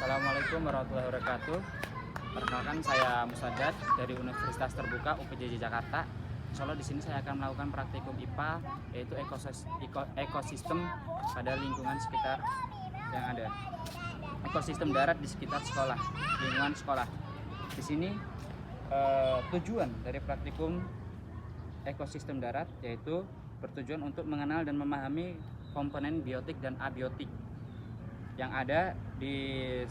Assalamualaikum warahmatullahi wabarakatuh. Perkenalkan, saya Musaddad dari Universitas Terbuka UPJJ Jakarta. Insyaallah di sini saya akan melakukan praktikum IPA, yaitu ekosistem pada lingkungan sekitar yang ada. Ekosistem darat di sekitar sekolah, lingkungan sekolah. Di sini tujuan dari praktikum ekosistem darat yaitu bertujuan untuk mengenal dan memahami komponen biotik dan abiotik yang ada di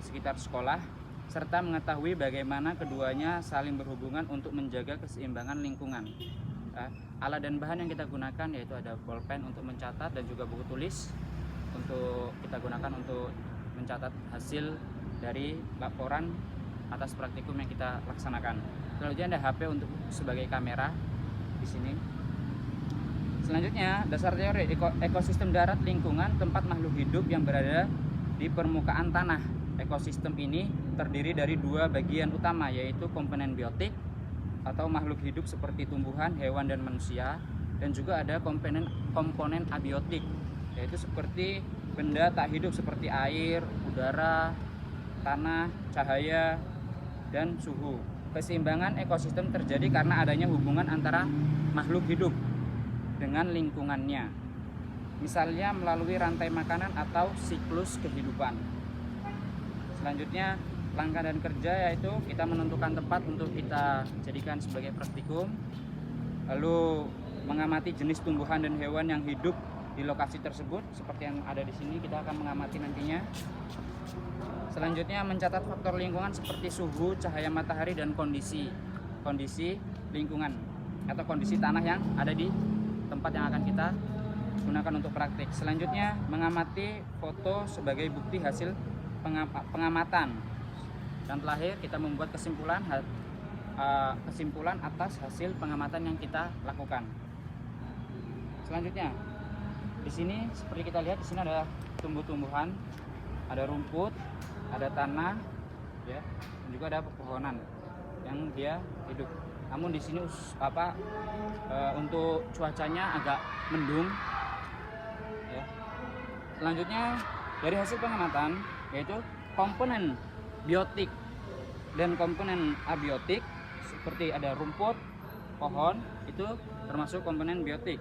sekitar sekolah, serta mengetahui bagaimana keduanya saling berhubungan untuk menjaga keseimbangan lingkungan. Alat dan bahan yang kita gunakan yaitu ada bolpen untuk mencatat dan juga buku tulis untuk kita gunakan untuk mencatat hasil dari laporan atas praktikum yang kita laksanakan. Selanjutnya ada HP untuk sebagai kamera di sini. Selanjutnya, dasar teori ekosistem darat lingkungan tempat makhluk hidup yang berada di permukaan tanah. Ekosistem ini terdiri dari dua bagian utama, yaitu komponen biotik atau makhluk hidup seperti tumbuhan, hewan, dan manusia, dan juga ada komponen abiotik, yaitu seperti benda tak hidup seperti air, udara, tanah, cahaya, dan suhu. Keseimbangan ekosistem terjadi karena adanya hubungan antara makhluk hidup dengan lingkungannya, misalnya melalui rantai makanan atau siklus kehidupan. Selanjutnya, langkah dan kerja yaitu kita menentukan tempat untuk kita jadikan sebagai praktikum, lalu mengamati jenis tumbuhan dan hewan yang hidup di lokasi tersebut seperti yang ada di sini, kita akan mengamati nantinya. Selanjutnya, mencatat faktor lingkungan seperti suhu, cahaya matahari, dan kondisi lingkungan atau kondisi tanah yang ada di tempat yang akan kita gunakan untuk praktik. Selanjutnya, mengamati foto sebagai bukti hasil pengamatan. Dan terakhir, kita membuat kesimpulan atas hasil pengamatan yang kita lakukan. Selanjutnya, di sini seperti kita lihat, di sini ada tumbuh-tumbuhan, ada rumput, ada tanah, ya, dan juga ada pepohonan yang dia hidup. Namun di sini untuk cuacanya agak mendung. Ya. Selanjutnya, dari hasil pengamatan yaitu komponen biotik dan komponen abiotik seperti ada rumput, pohon, itu termasuk komponen biotik.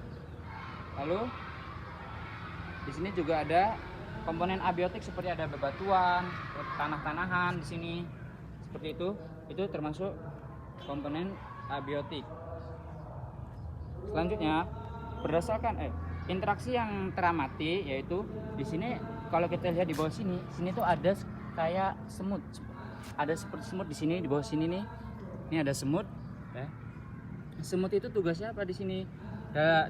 Lalu di sini juga ada komponen abiotik seperti ada bebatuan, tanah-tanahan di sini seperti itu termasuk komponen abiotik. Selanjutnya, berdasarkan interaksi yang teramati yaitu di sini kalau kita lihat di bawah sini tuh ada kayak semut. Ada seperti semut di sini di bawah sini nih. Ini ada semut, ya. Semut itu tugasnya apa di sini?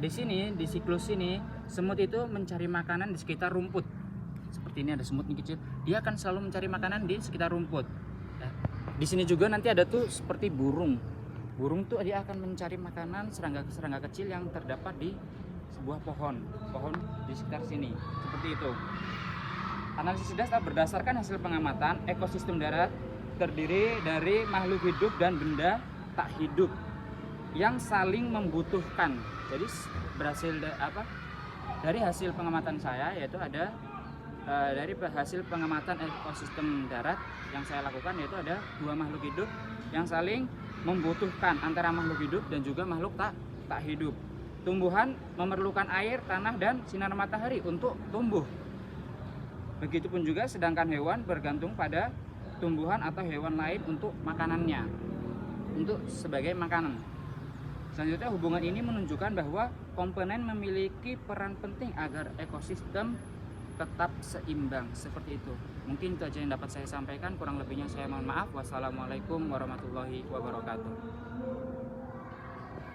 Di sini di siklus ini semut itu mencari makanan di sekitar rumput. Seperti ini ada semut nih kecil. Dia akan selalu mencari makanan di sekitar rumput. Ya. Di sini juga nanti ada tuh seperti burung. Burung tuh dia akan mencari makanan serangga kecil yang terdapat di sebuah pohon di sekitar sini. Seperti itu. Analisis dasar berdasarkan hasil pengamatan, ekosistem darat terdiri dari makhluk hidup dan benda tak hidup yang saling membutuhkan. Jadi berhasil dari hasil pengamatan saya yaitu ada dari hasil pengamatan ekosistem darat yang saya lakukan yaitu ada dua makhluk hidup yang saling membutuhkan antara makhluk hidup dan juga makhluk tak hidup. Tumbuhan memerlukan air, tanah, dan sinar matahari untuk tumbuh. Begitupun juga sedangkan hewan bergantung pada tumbuhan atau hewan lain untuk makanannya, untuk sebagai makanan. Selanjutnya, hubungan ini menunjukkan bahwa komponen memiliki peran penting agar ekosistem tetap seimbang. Seperti itu. Mungkin itu aja yang dapat saya sampaikan, kurang lebihnya saya mohon maaf. Wassalamualaikum warahmatullahi wabarakatuh.